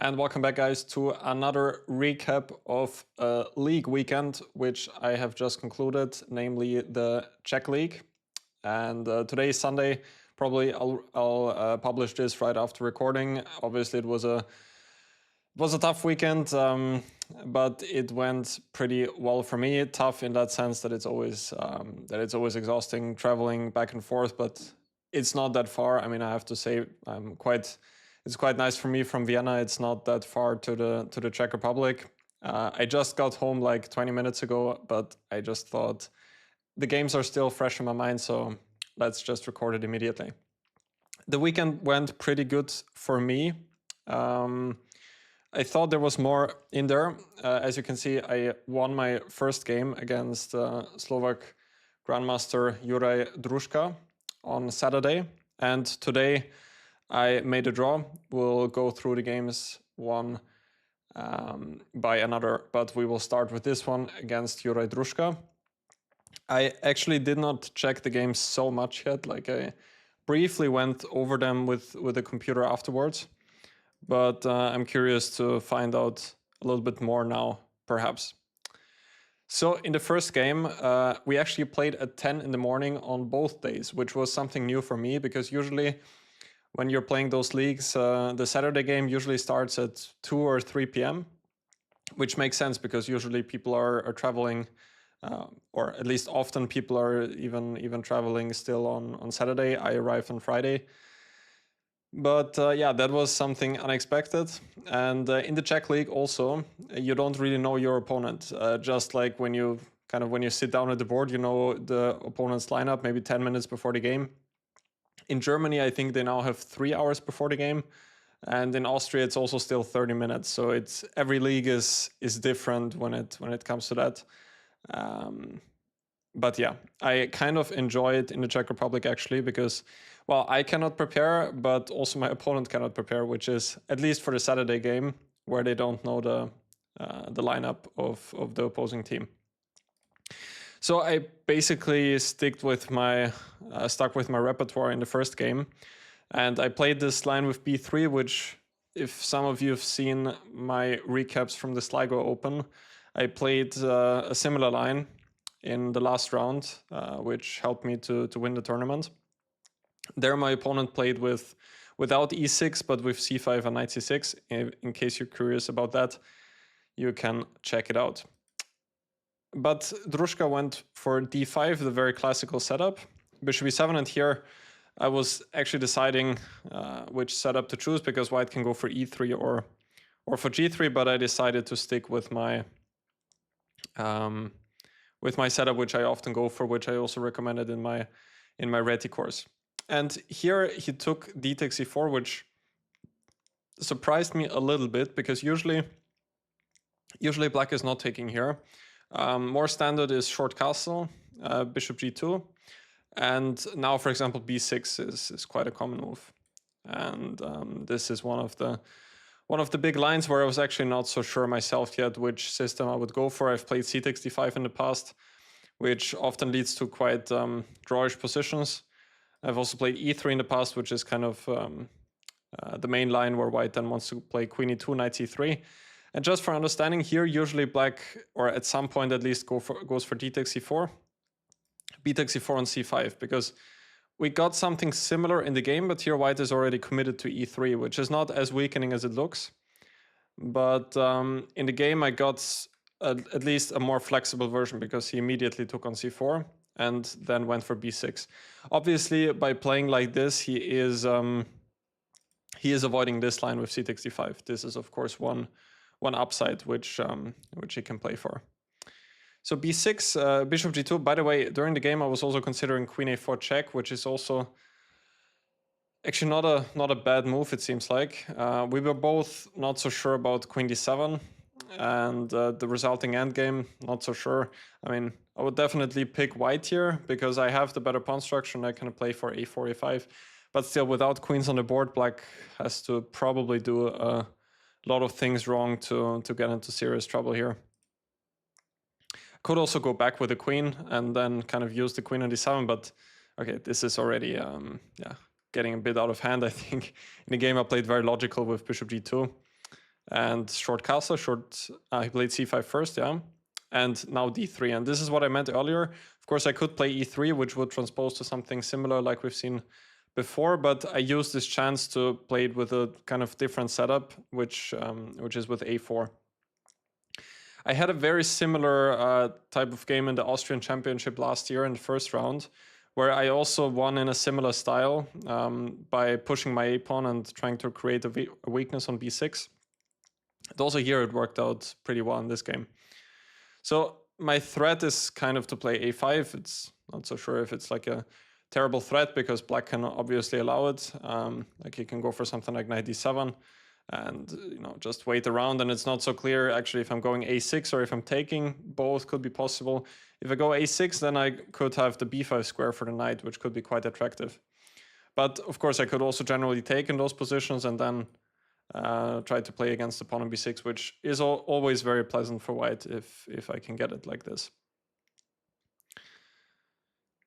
And welcome back, guys, to another recap of a league weekend, which I have just concluded, namely the Czech League. And today is Sunday. Probably I'll publish this right after recording. Obviously, it was a tough weekend, but it went pretty well for me. Tough in that sense that it's always exhausting traveling back and forth, but it's not that far. I mean, I have to say it's quite nice for me from Vienna. It's not that far to the Czech Republic. I just got home like 20 minutes ago, but I just thought the games are still fresh in my mind, so let's just record it immediately. The weekend went pretty good for me. I thought there was more in there. As you can see, I won my first game against Slovak Grandmaster Juraj Druska on Saturday, and today I made a draw. We'll go through the games one by another, but we will start with this one against Juraj Druska. I actually did not check the games so much yet. Like, I briefly went over them with the computer afterwards, but I'm curious to find out a little bit more now, perhaps. So in the first game, we actually played at 10 in the morning on both days, which was something new for me, because usually when you're playing those leagues, the Saturday game usually starts at 2 or 3 p.m., which makes sense because usually people are traveling, or at least often people are even traveling still on Saturday. I arrived on Friday. But yeah, that was something unexpected. And in the Czech League also, you don't really know your opponent. Just like when you sit down at the board, you know the opponent's lineup maybe 10 minutes before the game. In Germany, I think they now have 3 hours before the game. And in Austria, it's also still 30 minutes. So every league is different when it comes to that. But yeah, I kind of enjoy it in the Czech Republic, actually, because, well, I cannot prepare, but also my opponent cannot prepare, which is, at least for the Saturday game, where they don't know the lineup of the opposing team. So I basically stuck with my repertoire in the first game, and I played this line with b3, which, if some of you have seen my recaps from the Sligo Open, I played a similar line in the last round, which helped me to win the tournament. There my opponent played without e6, but with c5 and knight c6. In case you're curious about that, you can check it out. But Druska went for d5, the very classical setup, bishop e7, and here I was actually deciding which setup to choose, because white can go for e3 or for g3, but I decided to stick with my setup, which I often go for, which I also recommended in my Reti course. And here he took d takes e4, which surprised me a little bit, because usually black is not taking here. More standard is short castle, bishop g2, and now, for example, b6 is quite a common move. And this is one of the big lines where I was actually not so sure myself yet which system I would go for. I've played c takes d5 in the past, which often leads to quite drawish positions. I've also played e3 in the past, which is kind of the main line where white then wants to play queen e2, knight c3. And just for understanding here, usually black, or at some point at least, goes for d takes e4, b takes e4 on c5, because we got something similar in the game, but here white is already committed to e3, which is not as weakening as it looks. But in the game, I got at least a more flexible version, because he immediately took on c4 and then went for b6. Obviously, by playing like this, he is avoiding this line with c takes d5. This is, of course, one upside which he can play for. So b6, bishop g2. By the way, during the game I was also considering queen a4 check, which is also actually not a bad move, it seems like. We were both not so sure about queen d7, and the resulting endgame, not so sure. I mean, I would definitely pick white here, because I have the better pawn structure and I can play for a4, a5. But still, without queens on the board, black has to probably do a lot of things wrong to get into serious trouble here. Could also go back with the queen and then kind of use the queen on d7, but okay, this is already getting a bit out of hand, I think. In the game I played very logical with bishop g2, and short castle, he played c5 first, yeah, and now d3. And this is what I meant earlier. Of course, I could play e3, which would transpose to something similar like we've seen before, but I used this chance to play it with a kind of different setup, which is with a4. I had a very similar type of game in the Austrian Championship last year in the first round, where I also won in a similar style by pushing my a-pawn and trying to create a weakness on b6. And also here it worked out pretty well in this game. So my threat is kind of to play a5. It's not so sure if it's like a terrible threat because black can obviously allow it. Like he can go for something like knight d7 and just wait around, and it's not so clear actually if I'm going a6 or if I'm taking. Both could be possible. If I go a6, then I could have the b5 square for the knight, which could be quite attractive. But of course I could also generally take in those positions and then try to play against the pawn on b6, which is always very pleasant for white if I can get it like this.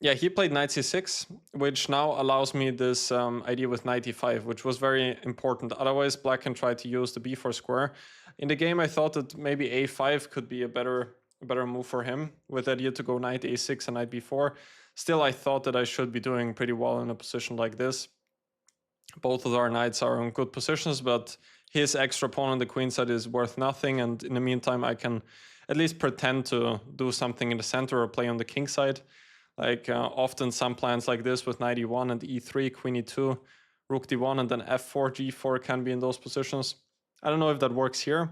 Yeah, he played knight c6, which now allows me this idea with knight e5, which was very important. Otherwise, black can try to use the b4 square. In the game, I thought that maybe a5 could be a better move for him, with the idea to go knight a6 and knight b4. Still, I thought that I should be doing pretty well in a position like this. Both of our knights are in good positions, but his extra pawn on the queen side is worth nothing, and in the meantime, I can at least pretend to do something in the center or play on the king side. Like often some plans like this with knight e1 and e3, queen e2, rook d1, and then f4, g4 can be in those positions. I don't know if that works here.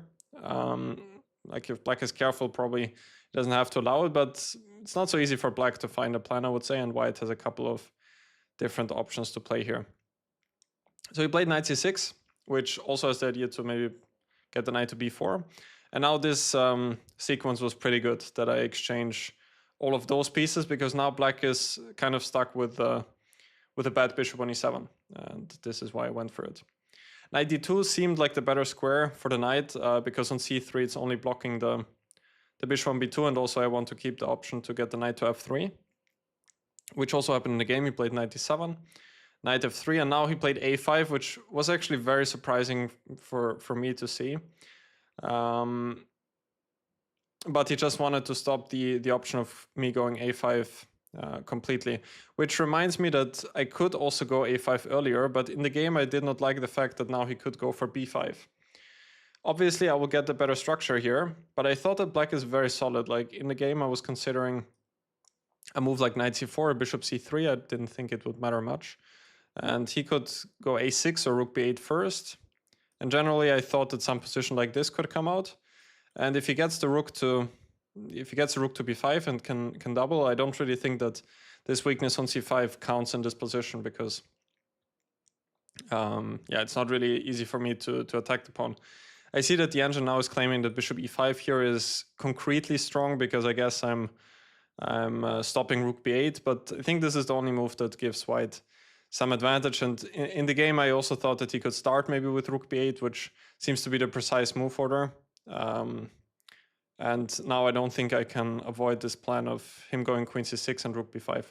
Like if black is careful, probably doesn't have to allow it, but it's not so easy for black to find a plan, I would say, and white has a couple of different options to play here. So he played knight c6, which also has the idea to maybe get the knight to b4. And now this sequence was pretty good, that I exchange all of those pieces, because now black is kind of stuck with a bad bishop on e7, and this is why I went for it. Knight d2 seemed like the better square for the knight, because on c3 it's only blocking the bishop on b2, and also I want to keep the option to get the knight to f3, which also happened in the game. He played knight d7, knight f3, and now he played a5, which was actually very surprising for me to see. But he just wanted to stop the option of me going a5 completely, which reminds me that I could also go a5 earlier, but in the game I did not like the fact that now he could go for b5. Obviously I will get the better structure here, but I thought that black is very solid. Like in the game I was considering a move like knight c4, bishop c3. I didn't think it would matter much. And he could go a6 or rook b8 first. And generally I thought that some position like this could come out. And if he gets the rook to b5 and can double, I don't really think that this weakness on c5 counts in this position, because it's not really easy for me to attack the pawn. I see that the engine now is claiming that bishop e5 here is concretely strong, because I guess I'm stopping rook b8, but I think this is the only move that gives white some advantage. And in the game I also thought that he could start maybe with rook b8, which seems to be the precise move order. And now I don't think I can avoid this plan of him going queen c6 and rook b5.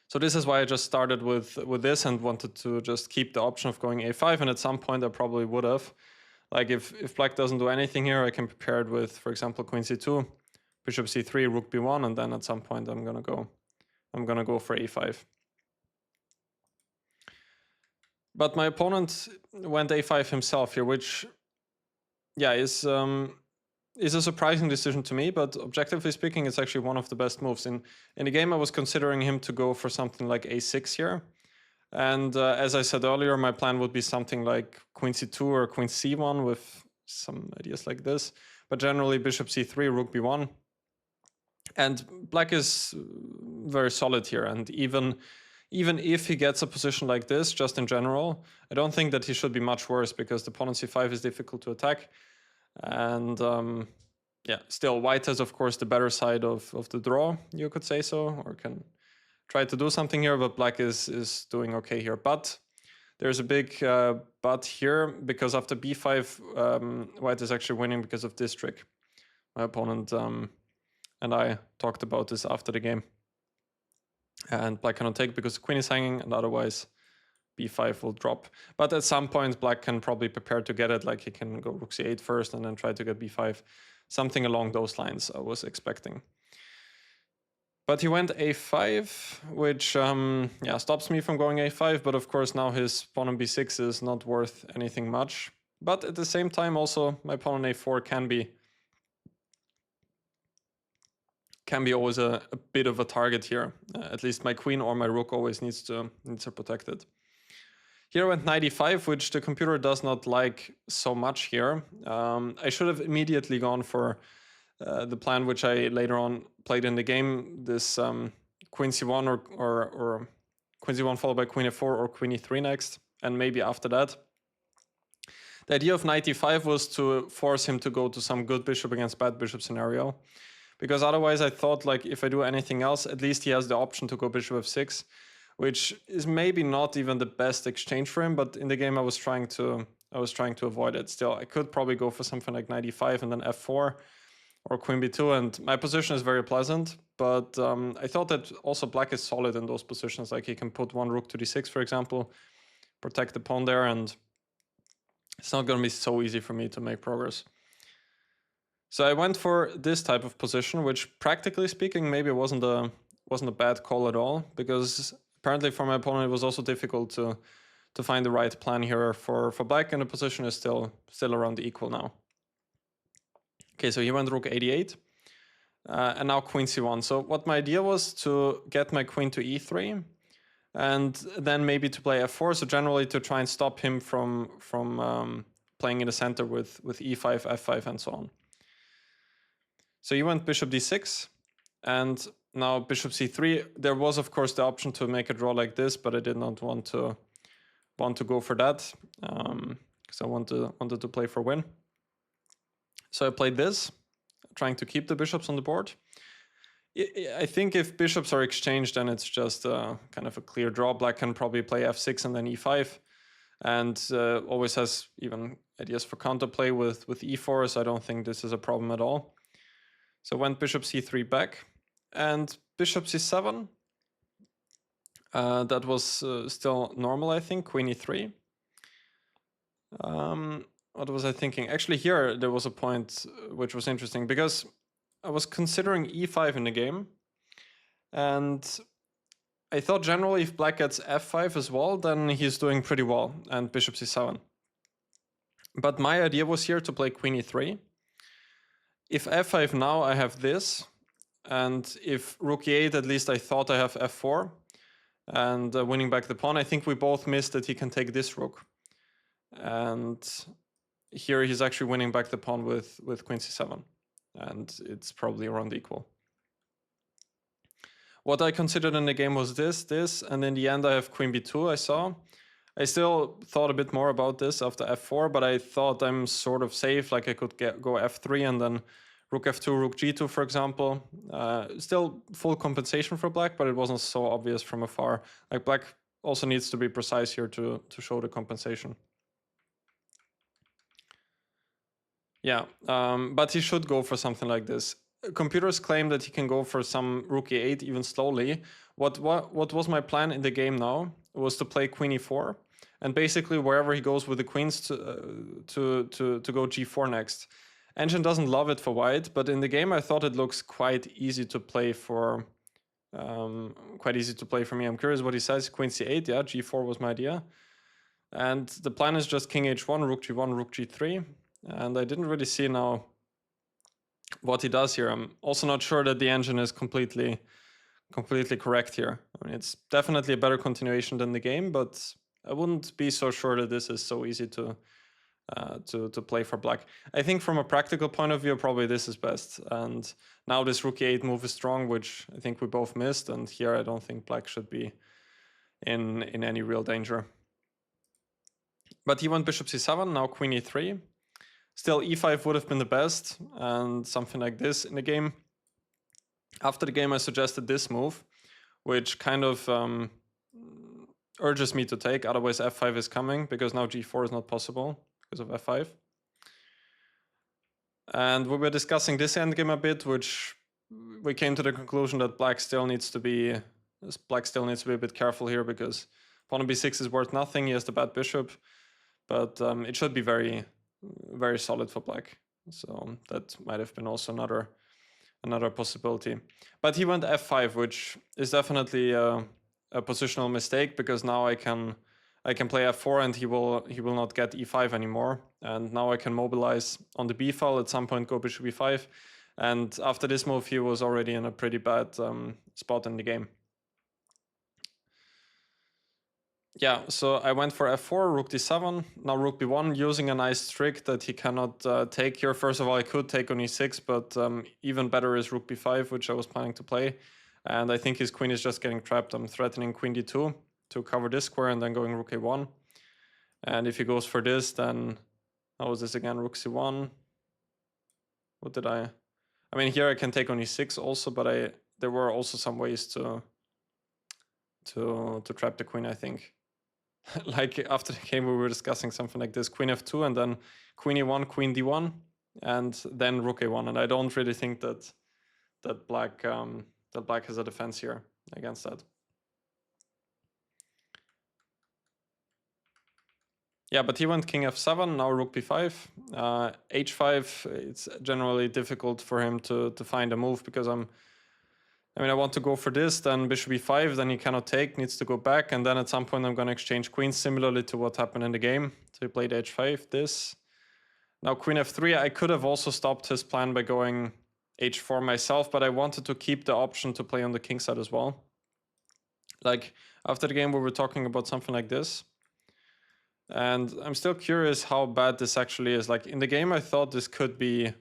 So this is why I just started with this and wanted to just keep the option of going a5, and at some point I probably would have. Like if black doesn't do anything here, I can prepare it with, for example, queen c2, bishop c3, rook b1, and then at some point I'm gonna go for a5. But my opponent went a5 himself here, which is a surprising decision to me, but objectively speaking, it's actually one of the best moves. In the game, I was considering him to go for something like a6 here. And as I said earlier, my plan would be something like queen c2 or queen c1 with some ideas like this. But generally, bishop c3, rook b1. And black is very solid here. And even if he gets a position like this, just in general, I don't think that he should be much worse, because the pawn on c5 is difficult to attack. And still white has, of course, the better side of the draw, you could say so, or can try to do something here, but black is doing okay here. But there's a big but here, because after b5, white is actually winning because of this trick. My opponent and I talked about this after the game. And black cannot take because the queen is hanging, and otherwise b5 will drop. But at some point, black can probably prepare to get it, like he can go rook c8 first and then try to get b5. Something along those lines I was expecting. But he went a5, which yeah, stops me from going a5, but of course now his pawn on b6 is not worth anything much. But at the same time also, my pawn on a4 can be always a bit of a target here. At least my queen or my rook always needs to protect it. Here I went knight e5, which the computer does not like so much here. I should have immediately gone for the plan which I later on played in the game, this queen c1 or queen c1 followed by queen f4 or queen e3 next, and maybe after that. The idea of knight e5 was to force him to go to some good bishop against bad bishop scenario, because otherwise I thought, like, if I do anything else, at least he has the option to go bishop f6, which is maybe not even the best exchange for him, but in the game I was trying to avoid it. Still, I could probably go for something like knight e5 and then f4 or queen b2, and my position is very pleasant, but I thought that also black is solid in those positions, like he can put one rook to d6, for example, protect the pawn there, and it's not going to be so easy for me to make progress. So I went for this type of position, which practically speaking maybe wasn't a bad call at all, because apparently for my opponent it was also difficult to find the right plan here for black, and the position is still around equal now. Okay, so he went rook 88, and now queen c1. So what my idea was to get my queen to e3, and then maybe to play f4, so generally to try and stop him from playing in the center with e5, f5, and so on. So he went bishop d6, and now bishop c3. There was, of course, the option to make a draw like this, but I did not want to go for that, because I wanted to play for win. So I played this, trying to keep the bishops on the board. I think if bishops are exchanged, then it's just kind of a clear draw. Black can probably play f6 and then e5, and always has even ideas for counterplay with e4, so I don't think this is a problem at all. So went bishop c3 back, and bishop c7. That was still normal, I think. Queen e3. What was I thinking? Actually, here there was a point which was interesting, because I was considering e5 in the game, and I thought generally if black gets f5 as well, then he's doing pretty well, and bishop c7. But my idea was here to play queen e3. If f5 now, I have this, and if rook e8, at least I thought I have f4, and winning back the pawn. I think we both missed that he can take this rook, and here he's actually winning back the pawn with queen c7, and it's probably around equal. What I considered in the game was this, and in the end I have queen b2, I saw. I still thought a bit more about this after f4, but I thought I'm sort of safe, like I could go f3 and then rook f2, rook g2, for example. Still full compensation for black, but it wasn't so obvious from afar. Like, black also needs to be precise here to show the compensation. Yeah, but he should go for something like this. Computers claim that he can go for some rook e8 even slowly. What was my plan in the game now was to play queen e4, and basically wherever he goes with the queens to go g4 next. Engine doesn't love it for white, but in the game I thought it looks quite easy to play for me. I'm curious what he says. Queen c8, yeah, g4 was my idea, and the plan is just king h1, rook g1, rook g3, and I didn't really see now what he does here. I'm also not sure that the engine is completely correct here. I mean, it's definitely a better continuation than the game, but I wouldn't be so sure that this is so easy to play for black. I think from a practical point of view, probably this is best. And now this rook e8 move is strong, which I think we both missed. And here I don't think black should be in any real danger. But he went bishop c7, now queen e3. Still, e5 would have been the best, and something like this in the game. After the game, I suggested this move, which kind of urges me to take, otherwise f5 is coming, because now g4 is not possible because of f5. And we were discussing this endgame a bit, which we came to the conclusion that black still needs to be a bit careful here, because pawn on b6 is worth nothing. He has the bad bishop, but it should be very, very solid for black. So that might have been also another possibility. But he went f5, which is definitely a positional mistake, because now I can play f4 and he will not get e5 anymore. And now I can mobilize on the b file, at some point go bishop e5. And after this move, he was already in a pretty bad spot in the game. Yeah, so I went for f4, rook d7, now rook b1, using a nice trick that he cannot take here. First of all, I could take on e6, but even better is rook b5, which I was planning to play. And I think his queen is just getting trapped. I'm threatening queen d2 to cover this square and then going rook a1. And if he goes for this, then how was this again? Rook c1. What did I mean, here I can take on e6 also, but there were also some ways to trap the queen, I think. Like after the game, we were discussing something like this: queen f2 and then queen e1, queen d1, and then rook a1. And I don't really think that black has a defense here against that. Yeah, but he went king f7, now rook b5, h5. It's generally difficult for him to find a move, because I want to go for this, then bishop e5, then he cannot take, needs to go back, and then at some point I'm going to exchange queens, similarly to what happened in the game. So he played h5, this. Now queen f3, I could have also stopped his plan by going h4 myself, but I wanted to keep the option to play on the king side as well. Like after the game, we were talking about something like this. And I'm still curious how bad this actually is. Like in the game, I thought this could be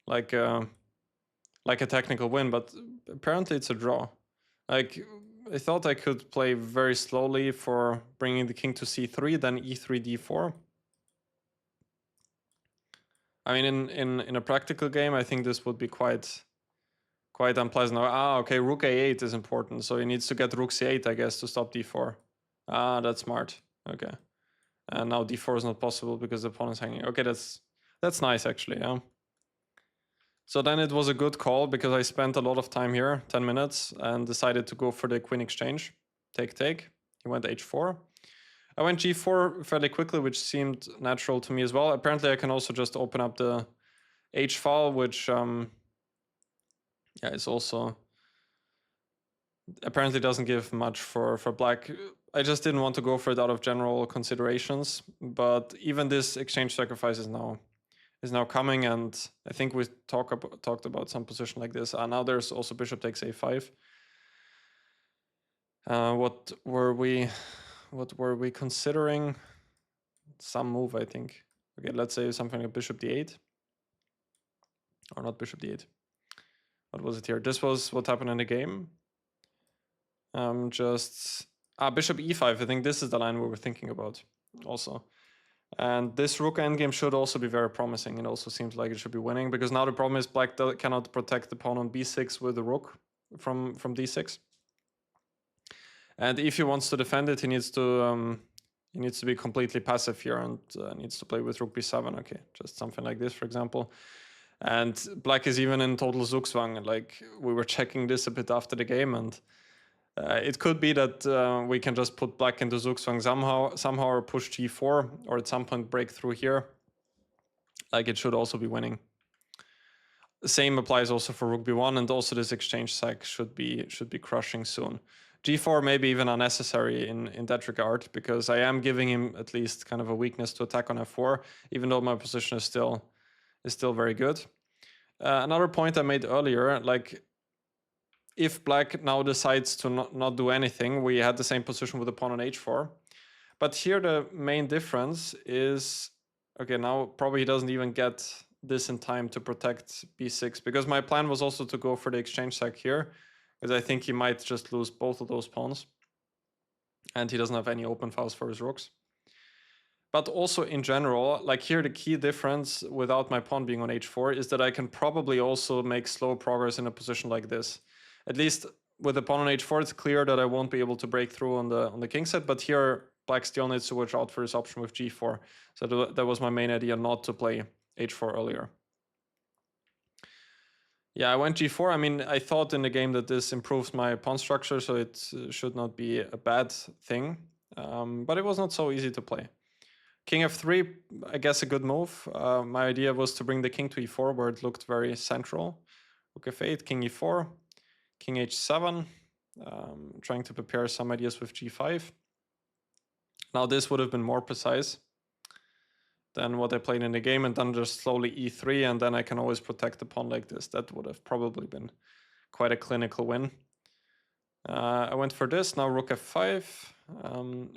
like a technical win, but apparently it's a draw. Like I thought I could play very slowly for bringing the king to c3, then e3, d4. I mean, in a practical game, I think this would be quite unpleasant. Okay, rook a8 is important, so he needs to get rook c8, I guess, to stop d4. That's smart. Okay, and now d4 is not possible because the pawn is hanging. Okay, that's nice actually. Yeah. So then it was a good call, because I spent a lot of time here, 10 minutes, and decided to go for the queen exchange. Take. He went h4. I went g4 fairly quickly, which seemed natural to me as well. Apparently I can also just open up the h file, which is also apparently doesn't give much for black. I just didn't want to go for it out of general considerations, but even this exchange sacrifice is now coming, and I think we talked about some position like this. Now there's also bishop takes a5. What were we considering? Some move, I think. Okay, let's say something like bishop d8. Or not bishop d8. What was it here? This was what happened in the game. Bishop e5. I think this is the line we were thinking about also. And this rook endgame should also be very promising. It also seems like it should be winning, because now the problem is black cannot protect the pawn on b6 with the rook from d6. And if he wants to defend it, he needs to be completely passive here, and needs to play with rook b7. Okay, just something like this, for example. And black is even in total Zugzwang. Like we were checking this a bit after the game, and it could be that we can just put black into Zugzwang somehow, or push g4, or at some point break through here. Like it should also be winning. The same applies also for rook b1, and also this exchange sac should be crushing soon. g4 maybe even unnecessary in that regard, because I am giving him at least kind of a weakness to attack on f4, even though my position is still very good. Another point I made earlier, like if black now decides to not do anything, we had the same position with the pawn on h4. But here the main difference is, okay, now probably he doesn't even get this in time to protect b6, because my plan was also to go for the exchange sac here, because I think he might just lose both of those pawns, and he doesn't have any open files for his rooks. But also in general, like here the key difference without my pawn being on h4 is that I can probably also make slow progress in a position like this. At least with the pawn on h4, it's clear that I won't be able to break through on the king side, but here black still needs to watch out for his option with g4. So that was my main idea, not to play h4 earlier. Yeah, I went g4. I mean, I thought in the game that this improves my pawn structure, so it should not be a bad thing. but it was not so easy to play. King f3, I guess a good move. My idea was to bring the king to e4 where it looked very central. Rook f8, king e4, king h7, trying to prepare some ideas with g5. Now this would have been more precise than what I played in the game, and then just slowly e3, and then I can always protect the pawn like this. That would have probably been quite a clinical win. I went for this, now rook f5,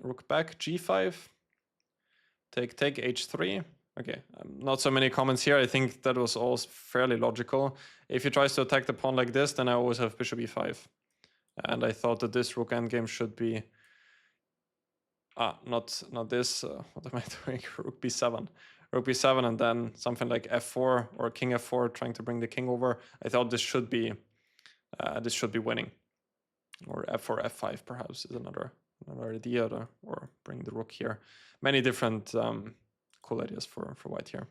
rook back, g5, take, h3. Okay, not so many comments here. I think that was all fairly logical. If he tries to attack the pawn like this, then I always have bishop e5. And I thought that this rook endgame should be... not this. What am I doing? Rook b7. Rook b7 and then something like f4 or king f4 trying to bring the king over. I thought this should be winning. Or f4, f5 perhaps is another idea, or bring the rook here. Many different cool ideas for white here.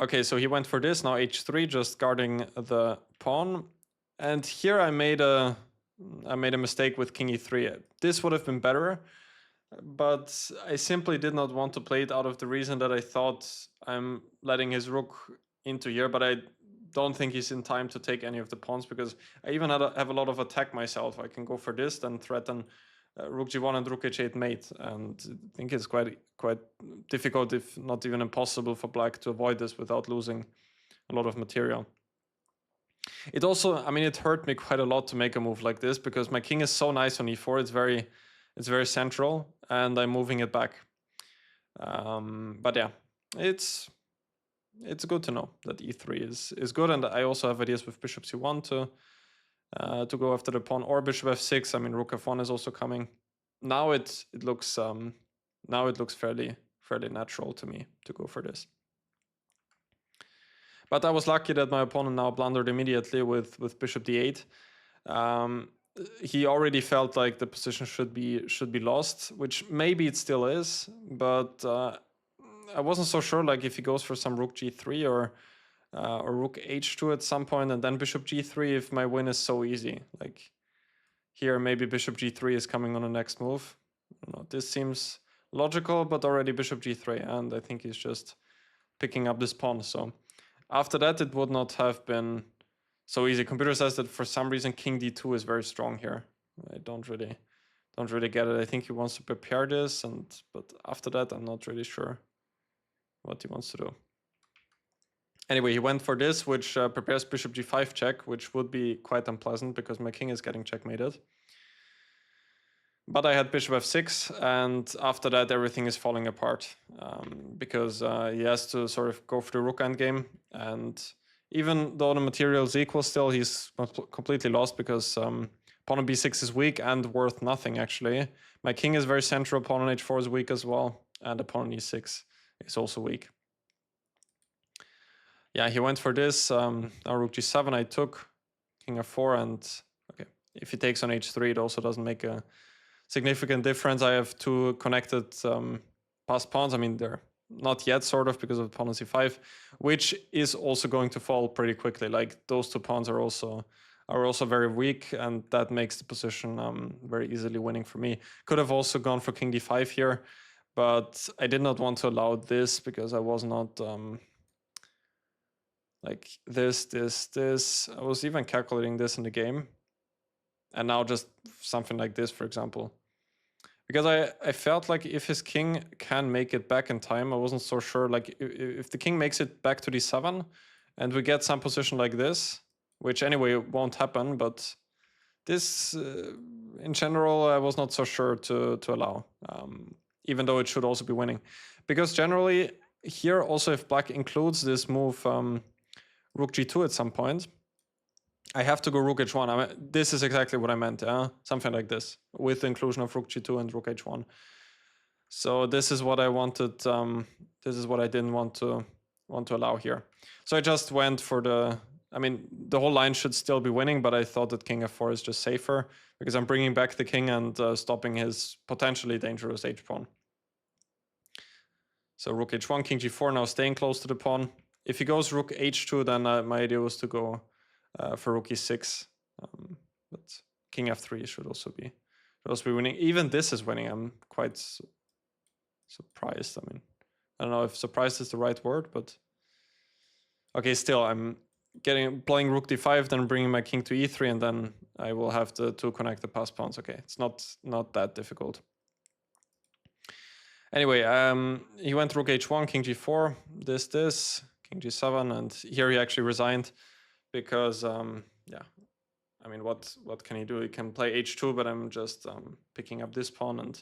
Okay, so he went for this, now h3, just guarding the pawn. And here I made a mistake with king e3. This would have been better, but I simply did not want to play it out of the reason that I thought I'm letting his rook into here, but I don't think he's in time to take any of the pawns, because I even have a lot of attack myself. I can go for this, then threaten rook g1 and rook h8 mate, and I think it's quite difficult, if not even impossible, for black to avoid this without losing a lot of material. It also, I mean, it hurt me quite a lot to make a move like this, because my king is so nice on e4. It's very central, and I'm moving it back. But yeah, it's good to know that e3 is good, and I also have ideas with bishop c1 to go after the pawn, or bishop f6. I mean, rook f1 is also coming. Now it looks fairly natural to me to go for this. But I was lucky that my opponent now blundered immediately with bishop d8. He already felt like the position should be lost, which maybe it still is, but I wasn't so sure, like, if he goes for some rook g3 or rook h2 at some point, and then bishop g3, if my win is so easy. Like here, maybe bishop g3 is coming on the next move. I don't know, this seems logical, but already bishop g3, and I think he's just picking up this pawn. So after that, it would not have been so easy. Computer says that for some reason king d2 is very strong here. I don't really get it. I think he wants to prepare this, but after that, I'm not really sure what he wants to do. Anyway, he went for this, which prepares bishop g5 check, which would be quite unpleasant because my king is getting checkmated. But I had bishop f6, and after that everything is falling apart, because he has to sort of go for the rook endgame, and even though the material is equal still, he's completely lost, because pawn on b6 is weak and worth nothing, actually. My king is very central, pawn on h4 is weak as well, and the pawn on e6 is also weak. Yeah, he went for this, now rook g7 I took, king f4, and okay, if he takes on h3 it also doesn't make a significant difference. I have two connected passed pawns. I mean, they're not yet, sort of, because of pawn on c5, which is also going to fall pretty quickly. Like, those two pawns are also very weak, and that makes the position very easily winning for me. Could have also gone for king d5 here, but I did not want to allow this, because I was not like this. I was even calculating this in the game, and now just something like this, for example. Because I felt like if his king can make it back in time, I wasn't so sure. Like, if the king makes it back to d7, and we get some position like this, which anyway won't happen, but this, in general, I was not so sure to allow, even though it should also be winning. Because generally, here also, if black includes this move, rook g2 at some point, I have to go rook h1. I mean, this is exactly what I meant, something like this, with the inclusion of rook g2 and rook h1. So this is what I wanted. This is what I didn't want to allow here. So I just went for the. I mean, the whole line should still be winning, but I thought that king f4 is just safer, because I'm bringing back the king and stopping his potentially dangerous h pawn. So rook h1, king g4, now staying close to the pawn. If he goes rook h2, then my idea was to go for rook e6, but king f3 should also should also be winning. Even this is winning. I'm quite surprised. I mean, I don't know if surprised is the right word, but okay, still I'm playing rook d5, then bringing my king to e3, and then I will have to connect the passed pawns. Okay, it's not that difficult. Anyway, he went rook h1, king g4, this, king g7, and here he actually resigned because, yeah, I mean, what can he do? He can play h2, but I'm just picking up this pawn,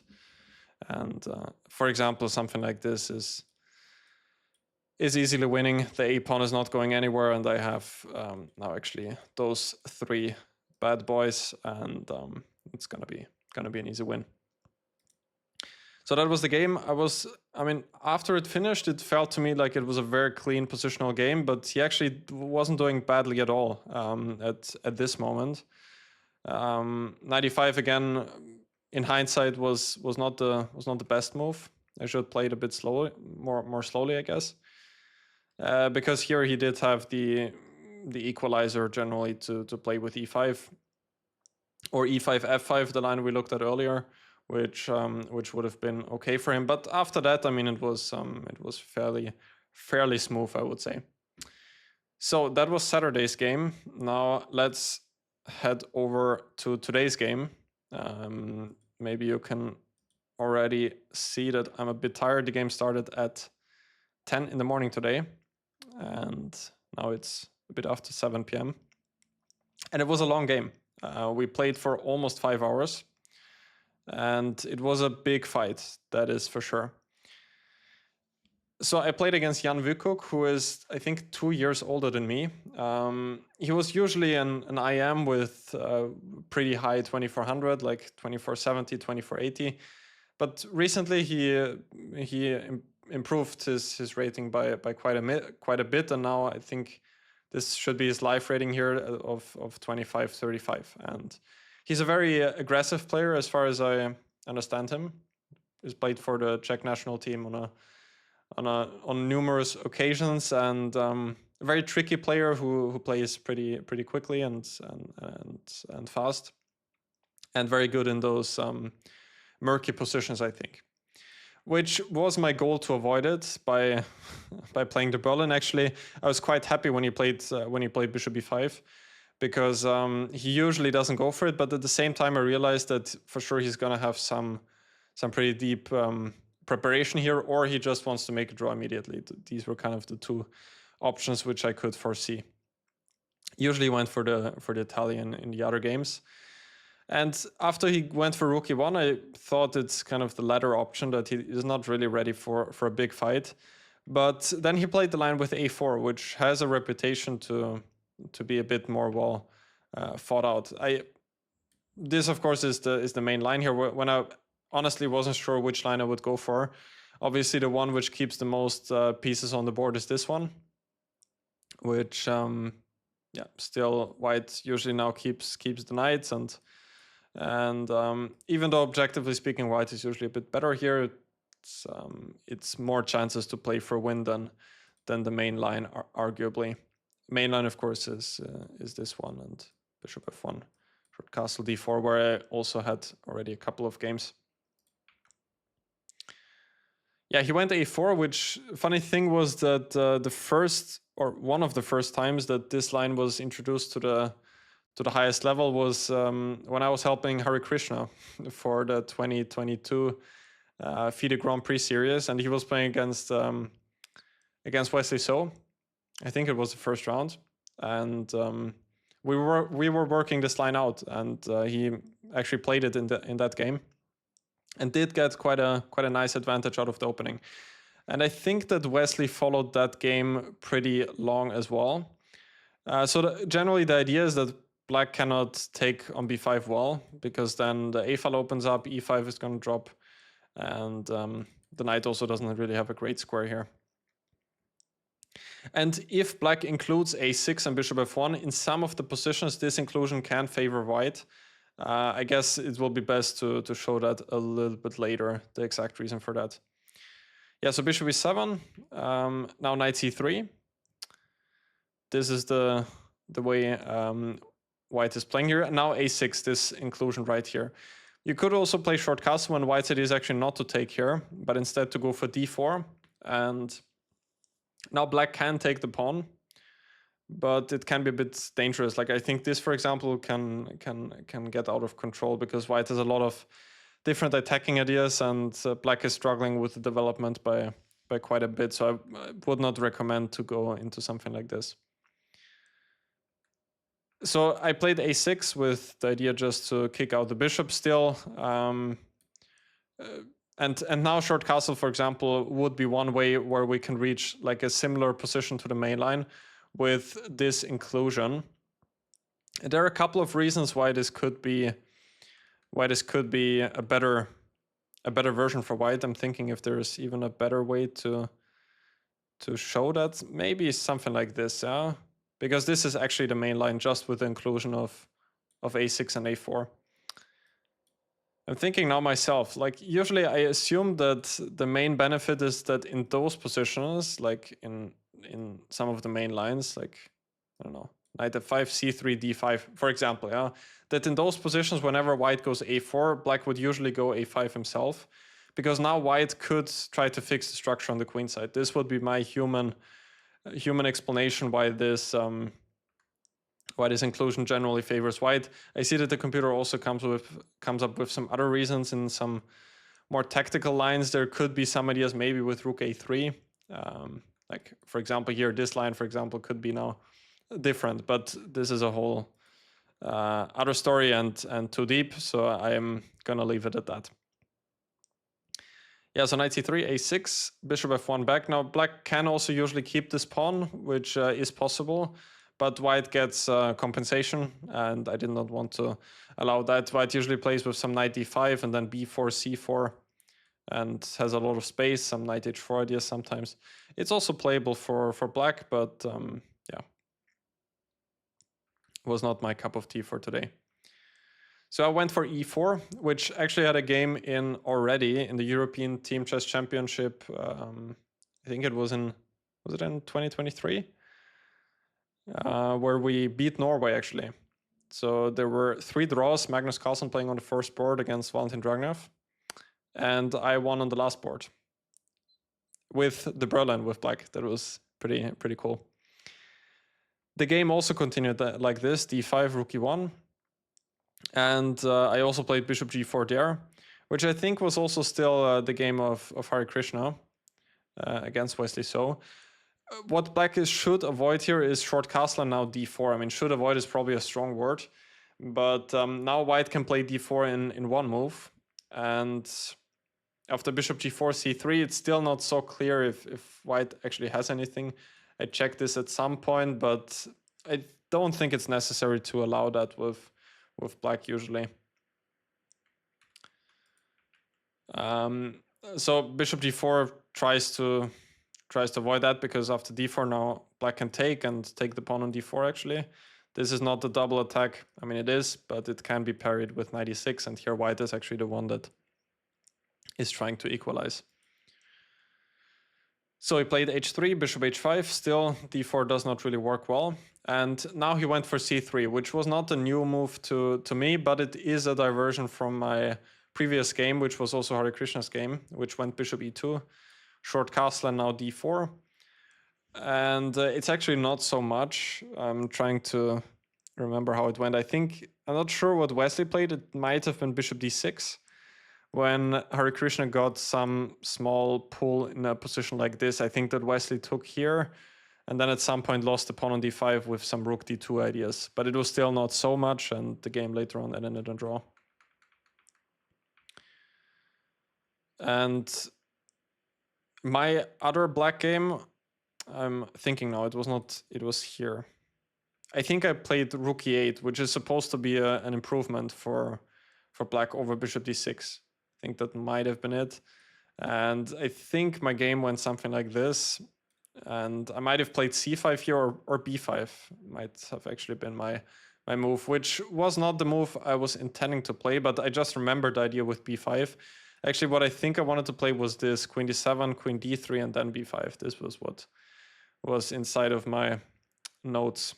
and for example, something like this is easily winning. The a pawn is not going anywhere, and I have now actually those 3 bad boys, and it's gonna be an easy win. So that was the game. I mean, after it finished, it felt to me like it was a very clean positional game, but he actually wasn't doing badly at all at this moment. 95 again, in hindsight, was not the best move. I should have played a bit slowly, more slowly, I guess, because here he did have the equalizer generally to play with e5 or e5 f5, the line we looked at earlier, which would have been okay for him. But after that, I mean, it was fairly smooth, I would say. So that was Saturday's game. Now let's head over to today's game. Maybe you can already see that I'm a bit tired. The game started at 10 in the morning today, and now it's a bit after 7 p.m. And it was a long game. We played for almost 5 hours. And it was a big fight, that is for sure. So I played against Jan Vykouk, who is, I think, 2 years older than me. He was usually an IM with pretty high 2400, like 2470, 2480. But recently he improved his rating by quite a bit, and now I think this should be his live rating here of 2535. And he's a very aggressive player, as far as I understand him. He's played for the Czech national team on numerous occasions, and a very tricky player who plays pretty quickly and fast, and very good in those murky positions, I think. Which was my goal to avoid it by playing the Berlin. Actually, I was quite happy when he played bishop b5. Because he usually doesn't go for it, but at the same time I realized that for sure he's gonna have some pretty deep preparation here, or he just wants to make a draw immediately. These were kind of the 2 options which I could foresee. Usually went for the Italian in the other games, and after he went for rook e1, I thought it's kind of the latter option, that he is not really ready for a big fight. But then he played the line with a4, which has a reputation to be a bit more well thought out. This of course is the main line here. When I honestly wasn't sure which line I would go for. Obviously, the one which keeps the most pieces on the board is this one, which yeah, still white usually now keeps the knights, and even though objectively speaking white is usually a bit better here, it's more chances to play for win than the main line, arguably. Main line, of course, is this one, and bishop f1, short castle d4, where I also had already a couple of games. Yeah, he went a4, which, funny thing was that the first, or one of the first times that this line was introduced to the highest level was when I was helping Hare Krishna for the 2022 FIDE Grand Prix series, and he was playing against Wesley So. I think it was the first round, and we were working this line out, and he actually played it in that game, and did get quite a nice advantage out of the opening. And I think that Wesley followed that game pretty long as well. So generally the idea is that black cannot take on b5 well, because then the a file opens up, e5 is going to drop, and the knight also doesn't really have a great square here. And if black includes a6 and bishop f1, in some of the positions this inclusion can favor white. I guess it will be best to show that a little bit later, the exact reason for that. Yeah, so bishop e7, now knight c3. This is the way white is playing here. Now a6, this inclusion right here. You could also play short castle when white's idea is actually not to take here, but instead to go for d4. And now black can take the pawn, but it can be a bit dangerous. Like I think this, for example, can get out of control because white has a lot of different attacking ideas, and black is struggling with the development by quite a bit. So I would not recommend to go into something like this. So I played a6 with the idea just to kick out the bishop still. And now short castle, for example, would be one way where we can reach like a similar position to the main line with this inclusion. There are a couple of reasons why this could be a better version for white. I'm thinking if there's even a better way to show that. Maybe something like this, yeah. Because this is actually the main line just with the inclusion of a6 and a4. I'm thinking now myself, like usually I assume that the main benefit is that in those positions, like in some of the main lines, like, I don't know, knight f5, c3, d5, for example, yeah, that in those positions, whenever white goes a4, black would usually go a5 himself, because now white could try to fix the structure on the queen side. This would be my human explanation why this inclusion generally favors white. I see that the computer also comes up with some other reasons in some more tactical lines. There could be some ideas maybe with rook a3. Like, for example, here, this line, for example, could be now different, but this is a whole other story and too deep, so I'm gonna leave it at that. Yeah, so knight c3, a6, bishop f1 back. Now, black can also usually keep this pawn, which is possible, but white gets compensation, and I did not want to allow that. White usually plays with some knight d5 and then b4, c4, and has a lot of space, some knight h4 ideas sometimes. It's also playable for black, but yeah, was not my cup of tea for today. So I went for e4, which actually had a game in already in the European Team Chess Championship. I think it was in 2023? Where we beat Norway, actually. So there were 3 draws, Magnus Carlsen playing on the first board against Valentin Dragnev, and I won on the last board with the Berlin with black. That was pretty cool. The game also continued like this, d5, rook e1. And I also played bishop g4 there, which I think was also still the game of Hare Krishna against Wesley So. What black should avoid here is short castle and now d4. I mean, should avoid is probably a strong word, but now white can play d4 in one move. And after bishop g4, c3, it's still not so clear if white actually has anything. I checked this at some point, but I don't think it's necessary to allow that with black usually. So bishop d4 tries to avoid that, because after d4 now black can take the pawn on d4 actually. This is not the double attack. I mean, it is, but it can be parried with knight e6, and here white is actually the one that is trying to equalize. So he played h3, bishop h5, still d4 does not really work well. And now he went for c3, which was not a new move to me, but it is a diversion from my previous game, which was also Hare Krishna's game, which went bishop e2, short castle, and now d4. And it's actually not so much. I'm trying to remember how it went. I'm not sure what Wesley played. It might have been bishop d6. When Hare Krishna got some small pull in a position like this, I think that Wesley took here, and then at some point lost the pawn on d5 with some rook d2 ideas. But it was still not so much, and the game later on ended in a draw. And my other black game, I'm thinking now, it was here. I think I played rook e8, which is supposed to be an improvement for black over bishop d6. I think that might have been it. And I think my game went something like this. And I might have played c5 here or b5. Might have actually been my move, which was not the move I was intending to play, but I just remembered the idea with b5. Actually, what I think I wanted to play was this queen d7, queen d3, and then b5. This was what was inside of my notes.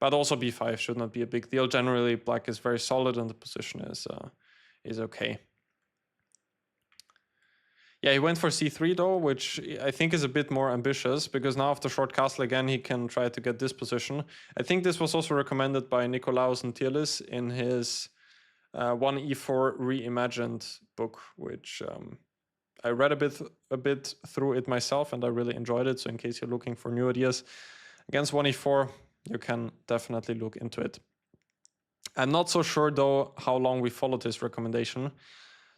But also b5 should not be a big deal. Generally, black is very solid and the position is okay. Yeah, he went for c3 though, which I think is a bit more ambitious, because now after short castle again, he can try to get this position. I think this was also recommended by Nikolaus and Tierlis in his 1e4 reimagined book, which I read a bit through it myself, and I really enjoyed it. So in case you're looking for new ideas against 1e4, you can definitely look into it. I'm not so sure though how long we followed his recommendation.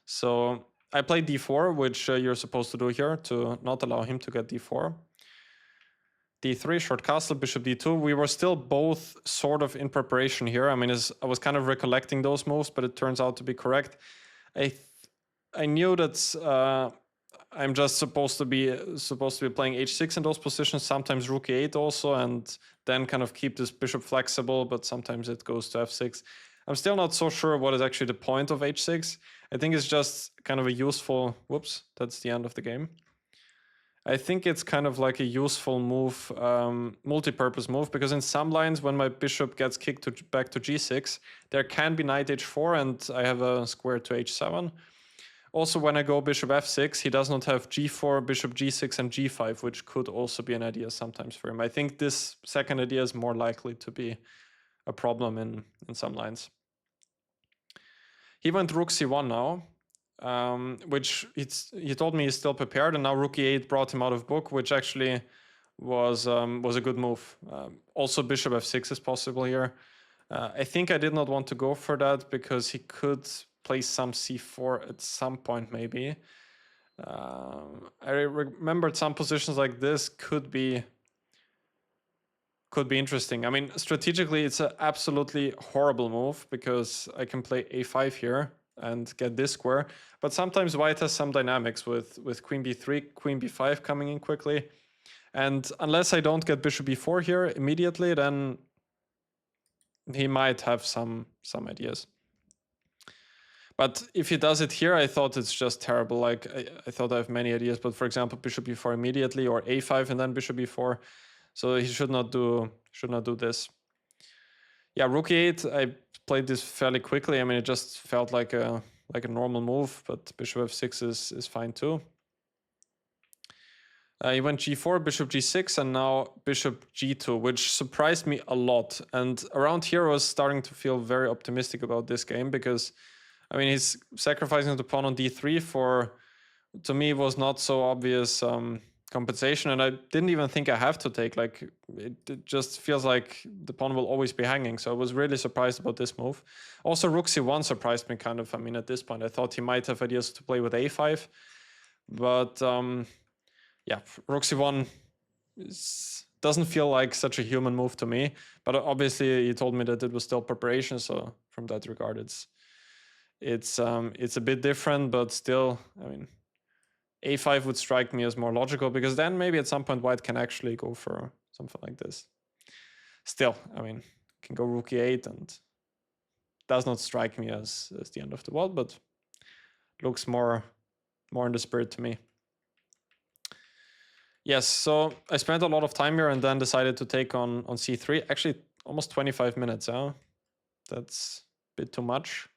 So I played d4, which you're supposed to do here to not allow him to get d4. d3, short castle, bishop d2. We were still both sort of in preparation here. I mean, I was kind of recollecting those moves, but it turns out to be correct. I knew that I'm just supposed to be playing h6 in those positions, sometimes rook e8 also, and then kind of keep this bishop flexible, but sometimes it goes to f6. I'm still not so sure what is actually the point of h6. I think it's just kind of a useful, whoops, that's the end of the game. I think it's kind of like a useful move, multi-purpose move, because in some lines when my bishop gets kicked back to g6, there can be knight h4 and I have a square to h7. Also, when I go bishop f6, he does not have g4, bishop g6, and g5, which could also be an idea sometimes for him. I think this second idea is more likely to be a problem in some lines. He went rook c1 now, which he told me he's still prepared, and now rook e8 brought him out of book, which actually was a good move. Also, bishop f6 is possible here. I think I did not want to go for that because he could play some c4 at some point maybe. I remembered some positions like this could be interesting. I mean, strategically, it's an absolutely horrible move because I can play a5 here and get this square. But sometimes white has some dynamics with queen b3, queen b5 coming in quickly. And unless I don't get bishop b4 here immediately, then he might have some ideas. But if he does it here, I thought it's just terrible. Like I thought I have many ideas, but for example, bishop b4 immediately, or a5 and then bishop b4. So he should not do this. Yeah, rook e8. I played this fairly quickly. I mean, it just felt like a normal move, but bishop f6 is fine too. He went g4, bishop g6, and now bishop g2, which surprised me a lot. And around here, I was starting to feel very optimistic about this game because, I mean, he's sacrificing the pawn on d3 for, to me, was not so obvious compensation, and I didn't even think I have to take. Like it just feels like the pawn will always be hanging, so I was really surprised about this move. Also, rook c1 surprised me kind of. I mean, at this point I thought he might have ideas to play with a5, but yeah, rook c1 doesn't feel like such a human move to me, but obviously he told me that it was still preparation, so from that regard it's a bit different, but still, I mean, a5 would strike me as more logical, because then maybe at some point white can actually go for something like this. Still, I mean, can go rook e8 and does not strike me as the end of the world, but looks more in the spirit to me. Yes, so I spent a lot of time here and then decided to take on c3. Actually, almost 25 minutes, huh? That's a bit too much.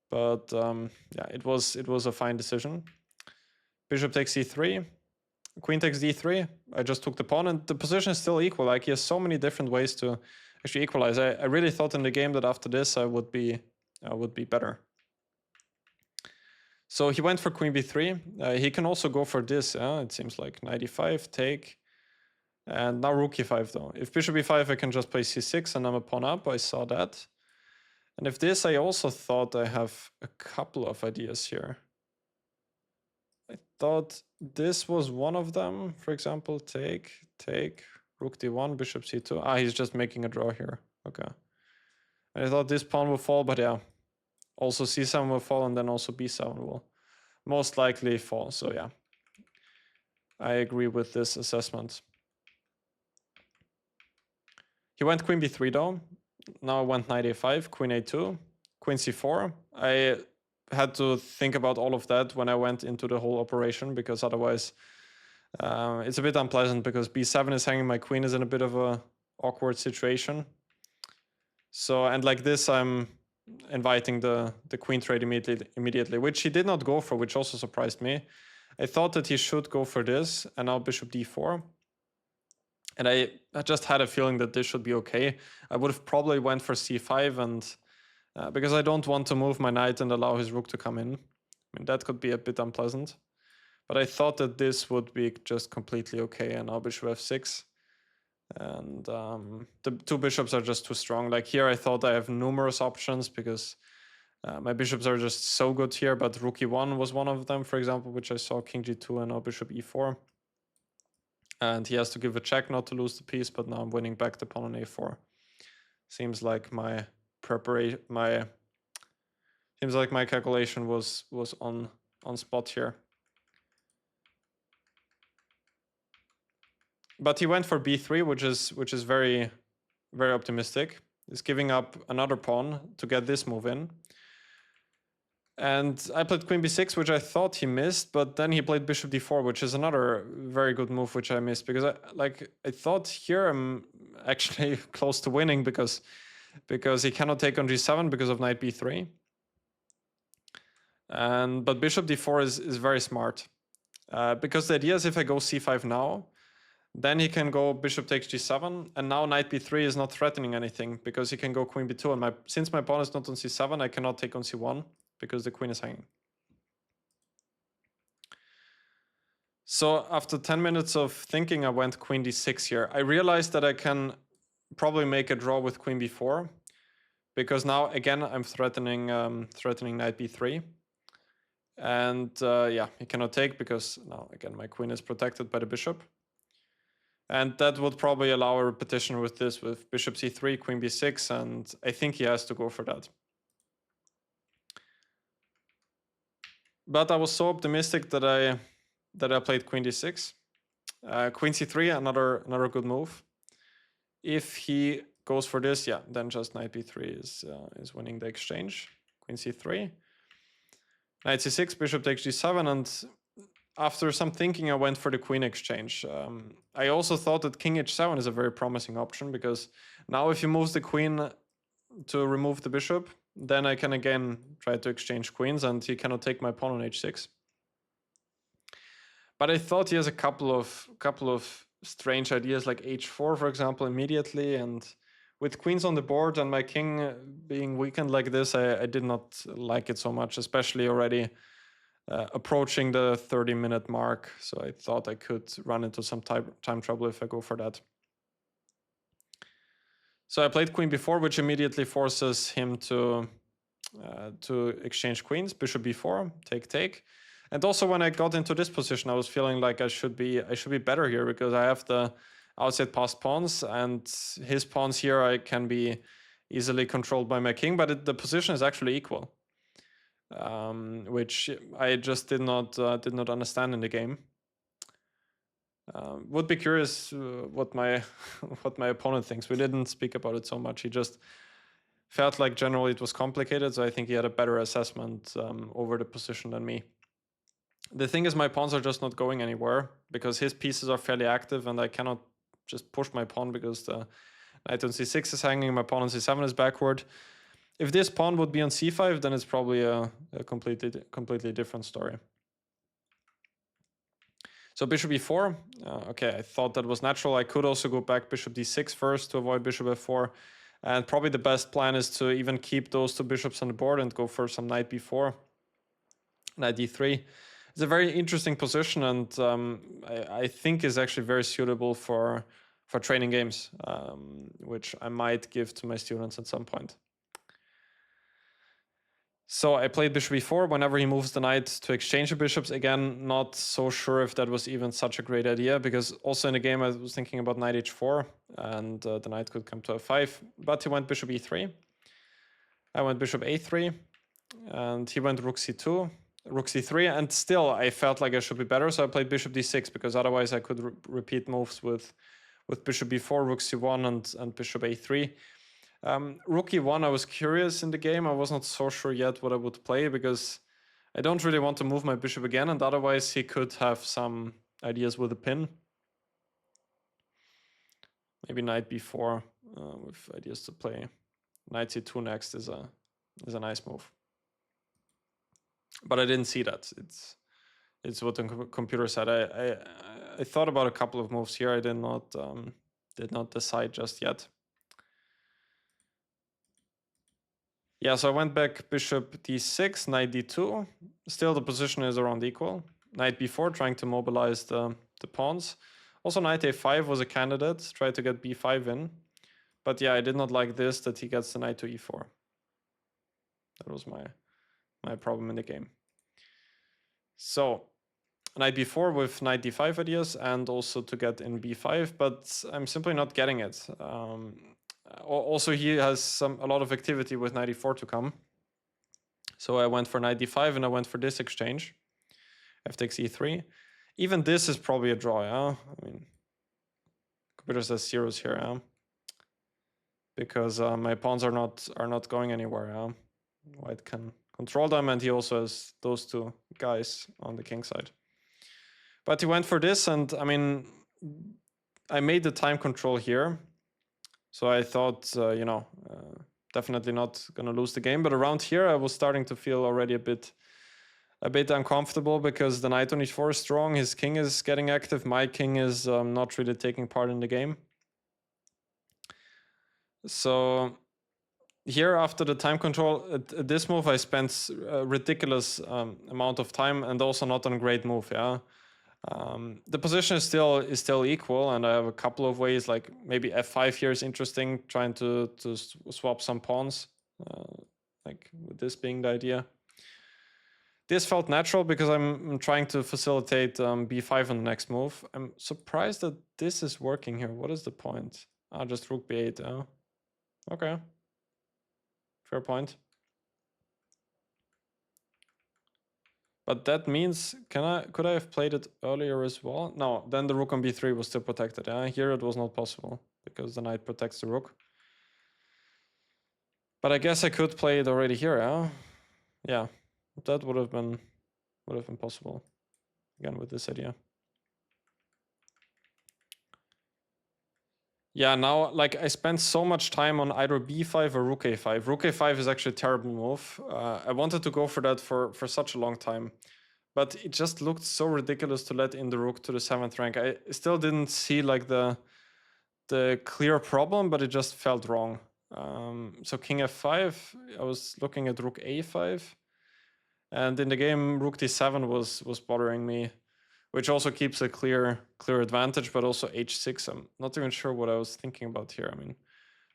But yeah, it was a fine decision. Bishop takes c3, queen takes d3. I just took the pawn, and the position is still equal. Like, he has so many different ways to actually equalize. I really thought in the game that after this I would be better. So he went for queen b3. He can also go for this. It seems like knight e5, take, and now rook e5 though. If bishop e5, I can just play c6 and I'm a pawn up. I saw that. And if this, I also thought I have a couple of ideas here. I thought this was one of them. For example, take, rook d1, bishop c2. Ah, he's just making a draw here. Okay. And I thought this pawn will fall, but yeah. Also c7 will fall, and then also b7 will most likely fall. So yeah, I agree with this assessment. He went queen b3 though. Now I went knight a5, queen a2, queen c4. I had to think about all of that when I went into the whole operation, because otherwise it's a bit unpleasant, because b7 is hanging, my queen is in a bit of a awkward situation. So, and like this, I'm inviting the queen trade immediately, which he did not go for, which also surprised me. I thought that he should go for this, and now bishop d4. And I just had a feeling that this should be okay. I would have probably went for c5, and because I don't want to move my knight and allow his rook to come in. I mean, that could be a bit unpleasant. But I thought that this would be just completely okay, and now bishop f6. And the two bishops are just too strong. Like here, I thought I have numerous options because my bishops are just so good here, but rook e1 was one of them, for example, which I saw king g2 and now bishop e4. And he has to give a check not to lose the piece, but now I'm winning back the pawn on a4. Seems like my calculation was on spot here. But he went for b3, which is very, very optimistic. He's giving up another pawn to get this move in. And I played queen b6, which I thought he missed, but then he played bishop d4, which is another very good move, which I missed, because I thought here I'm actually close to winning because he cannot take on g7 because of knight b3. But bishop d4 is very smart, because the idea is if I go c5 now, then he can go bishop takes g7, and now knight b3 is not threatening anything because he can go queen b2, and since my pawn is not on c7, I cannot take on c1 because the queen is hanging. So after 10 minutes of thinking, I went queen d6 here. I realized that I can probably make a draw with queen b4 because now again I'm threatening knight b3, and yeah, he cannot take because now again my queen is protected by the bishop. And that would probably allow a repetition with this, with bishop c3, queen b6, and I think he has to go for that. But I was so optimistic that I played queen d6. Queen c3, another good move. If he goes for this, yeah, then just knight b3 is winning the exchange. Queen c3, knight c6, bishop takes g7, and after some thinking, I went for the queen exchange. I also thought that king h7 is a very promising option because now if he moves the queen to remove the bishop, then I can again try to exchange queens and he cannot take my pawn on h6. But I thought he has a couple of strange ideas like h4, for example, immediately, and with queens on the board and my king being weakened like this, I did not like it so much, especially already approaching the 30-minute mark. So I thought I could run into some time trouble if I go for that. So I played queen b4, which immediately forces him to exchange queens, bishop b4, take. And also when I got into this position, I was feeling like I should be better here because I have the outside passed pawns, and his pawns here I can be easily controlled by my king, but the position is actually equal. Which I just did not understand in the game. Would be curious what my opponent thinks. We didn't speak about it so much. He just felt like generally it was complicated, so I think he had a better assessment over the position than me. The thing is, my pawns are just not going anywhere because his pieces are fairly active, and I cannot just push my pawn because the knight on c6 is hanging, my pawn on c7 is backward. If this pawn would be on c5, then it's probably a completely different story. So bishop e4, okay, I thought that was natural. I could also go back bishop d6 first to avoid bishop f4. And probably the best plan is to even keep those two bishops on the board and go for some knight b4, knight d3. It's a very interesting position, and I think is actually very suitable for training games, which I might give to my students at some point. So I played bishop e4 whenever he moves the knight to exchange the bishops. Again, not so sure if that was even such a great idea, because also in the game I was thinking about knight h4, and the knight could come to f5, but he went bishop e3. I went bishop a3, and he went rook c2, rook c3, and still I felt like I should be better, so I played bishop d6, because otherwise I could repeat moves with bishop b4, rook c1, and bishop a3. Rook e1, I was curious in the game. I was not so sure yet what I would play because I don't really want to move my bishop again, and otherwise he could have some ideas with a pin. Maybe knight b4 with ideas to play. Knight c2 next is a is a nice move. But I didn't see that. It's what the computer said. I thought about a couple of moves here. I did not decide just yet. Yeah, so I went back bishop d6, knight d2. Still the position is around equal. Knight b4, trying to mobilize the pawns. Also knight a5 was a candidate, tried to get b5 in. But yeah, I did not like this, that he gets the knight to e4. That was my problem in the game. So knight b4 with knight d5 ideas, and also to get in b5, but I'm simply not getting it. Also, he has a lot of activity with knight e4 to come. So I went for knight d5 and I went for this exchange. F takes e3. Even this is probably a draw, yeah? I mean, computer says zeros here, yeah? Because my pawns are not going anywhere, yeah? White can control them, and he also has those two guys on the king side. But he went for this, and I mean, I made the time control here. So I thought, definitely not gonna lose the game. But around here, I was starting to feel already a bit uncomfortable, because the knight on e4 is strong. His king is getting active. My king is not really taking part in the game. So here, after the time control, at this move, I spent a ridiculous amount of time, and also not on a great move. Yeah. The position is still equal, and I have a couple of ways, like maybe f5 here is interesting, trying to swap some pawns, like with this being the idea. This felt natural because I'm trying to facilitate b5 on the next move. I'm surprised that this is working here. What is the point? Just rook b8. Okay, fair point. But that means, could I have played it earlier as well? No, then the rook on b3 was still protected. Yeah, here it was not possible because the knight protects the rook. But I guess I could play it already here. Yeah, yeah, that would have been possible. Again with this idea. Yeah, now like I spent so much time on either b5 or rook a5. Rook a5 is actually a terrible move. I wanted to go for that for such a long time, but it just looked so ridiculous to let in the rook to the 7th rank. I still didn't see like the clear problem, but it just felt wrong. So king f5, I was looking at rook a5, and in the game rook d7 was bothering me, which also keeps a clear advantage, but also h6. I'm not even sure what I was thinking about here. I mean,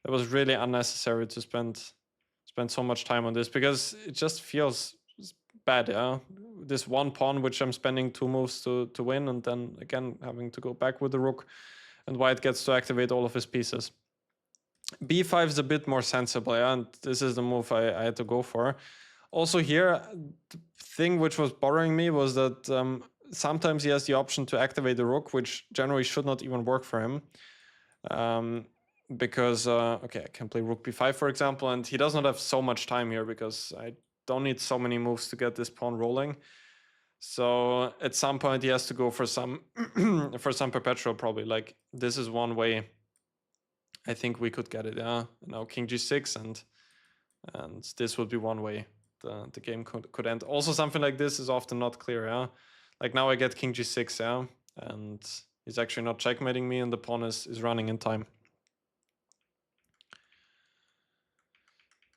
it was really unnecessary to spend so much time on this, because it just feels bad, yeah? This one pawn, which I'm spending 2 moves to win, and then again having to go back with the rook, and white gets to activate all of his pieces. b5 is a bit more sensible, yeah? And this is the move I had to go for. Also here, the thing which was bothering me was that sometimes he has the option to activate the rook, which generally should not even work for him. Because, okay, I can play rook b5, for example, and he does not have so much time here, because I don't need so many moves to get this pawn rolling. So at some point he has to go for some perpetual, probably. Like, this is one way I think we could get it, yeah? Now king g6, and this would be one way the game could end. Also, something like this is often not clear, yeah? Like now I get king g6, yeah? And he's actually not checkmating me, and the pawn is running in time.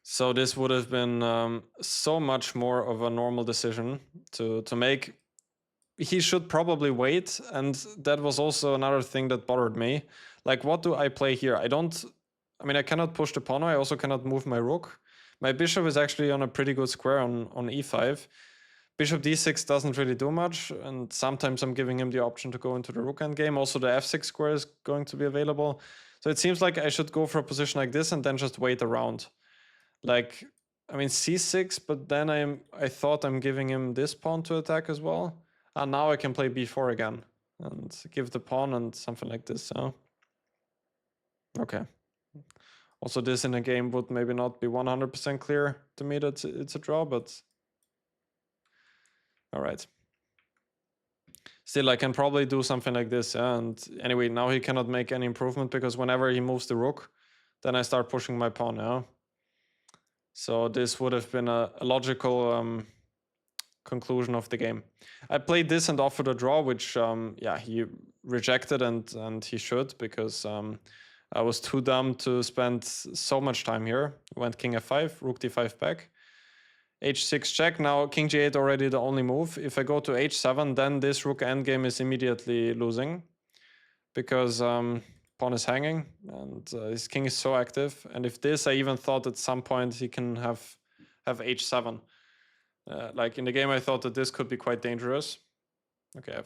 So this would have been so much more of a normal decision to make. He should probably wait, and that was also another thing that bothered me. Like, what do I play here? I cannot push the pawn. I also cannot move my rook. My bishop is actually on a pretty good square on e5. Bishop d6 doesn't really do much, and sometimes I'm giving him the option to go into the rook endgame. Also, the f6 square is going to be available. So it seems like I should go for a position like this and then just wait around. Like, I mean, c6, but then I thought I'm giving him this pawn to attack as well. And now I can play b4 again and give the pawn and something like this. Okay. Also, this in a game would maybe not be 100% clear to me that it's a draw, but all right. Still, I can probably do something like this. And anyway, now he cannot make any improvement, because whenever he moves the rook, then I start pushing my pawn. So this would have been a logical conclusion of the game. I played this and offered a draw, which yeah, he rejected, and he should, because I was too dumb to spend so much time here. Went king f5, rook d5 back, h6 check. Now king g8 already the only move. If I go to h7, then this rook endgame is immediately losing, because pawn is hanging and his king is so active. And if this, I even thought at some point he can have h7. Like in the game, I thought that this could be quite dangerous. Okay,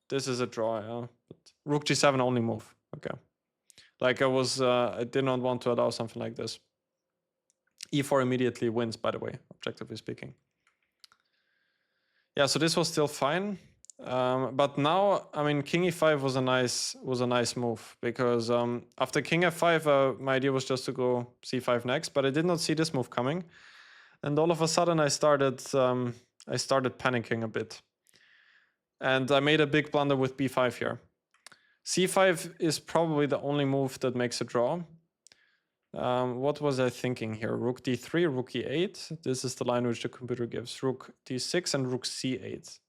this is a draw, yeah. But rook g7 only move. Okay. Like I did not want to allow something like this. e4 immediately wins, by the way, objectively speaking. Yeah, so this was still fine. But now, I mean, king e5 was a nice move, because after king f5, my idea was just to go c5 next, but I did not see this move coming, and all of a sudden I started panicking a bit, and I made a big blunder with b5 here. c5 is probably the only move that makes a draw. What was I thinking here? Rook d3, rook e8. This is the line which the computer gives. Rook d6 and rook c8.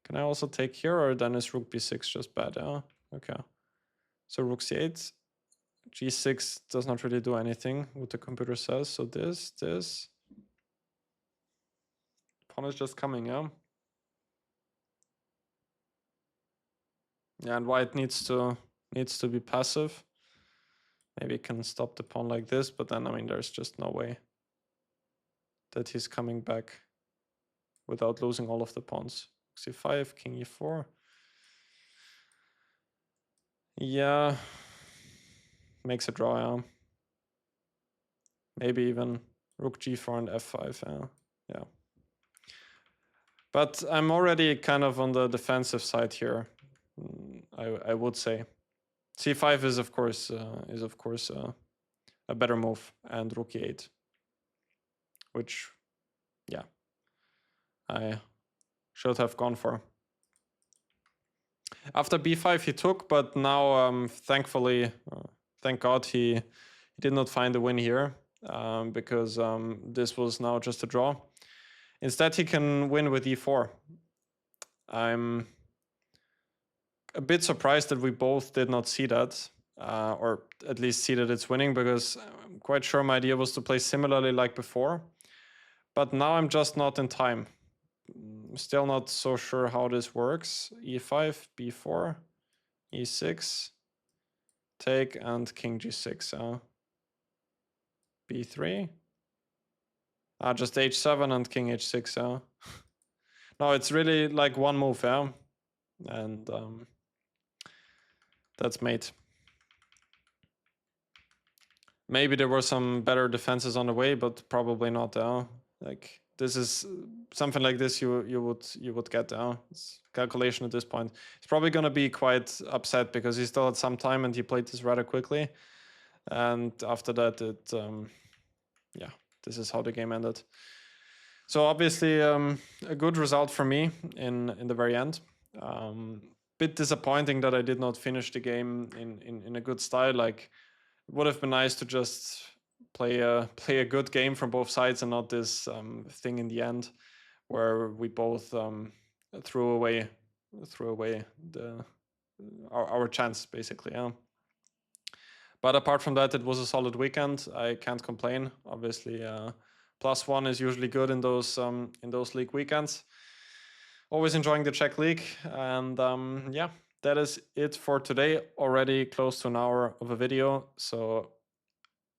Can I also take here, or then is rook b6 just bad? Yeah, okay. So rook c8, g6 does not really do anything, what the computer says. So this. Pawn is just coming, yeah? Yeah, and white needs to be passive. Maybe he can stop the pawn like this, but then, I mean, there's just no way that he's coming back without losing all of the pawns. c5, king e4. Yeah, makes a draw, yeah. Maybe even rook g4 and f5, yeah. But I'm already kind of on the defensive side here, I would say. c5 is of course a better move, and rook e8, which, yeah, I should have gone for. After b5 he took, but now thankfully, thank God, he did not find a win here, because this was now just a draw. Instead he can win with e4. I'm a bit surprised that we both did not see that, or at least see that it's winning, because I'm quite sure my idea was to play similarly like before. But now I'm just not in time. Still not so sure how this works. e5, b4, e6, take, and king g6. b3. Just h7 and king h6. No, it's really like one move, yeah? And that's mate. Maybe there were some better defenses on the way, but probably not. Like, this is something like this you would get. It's calculation at this point. He's probably gonna be quite upset, because he still had some time and he played this rather quickly. And after that, yeah, this is how the game ended. So obviously a good result for me in the very end. Bit disappointing that I did not finish the game in a good style. Like, it would have been nice to just play a good game from both sides, and not this thing in the end where we both threw away our chance, basically. Yeah. But apart from that, it was a solid weekend. I can't complain. Obviously, +1 is usually good in those league weekends. Always enjoying the Czech League, and yeah, that is it for today. Already close to an hour of a video. So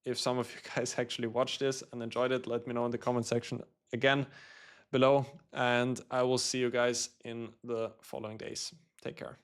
if some of you guys actually watched this and enjoyed it, let me know in the comment section again below, and I will see you guys in the following days. Take care.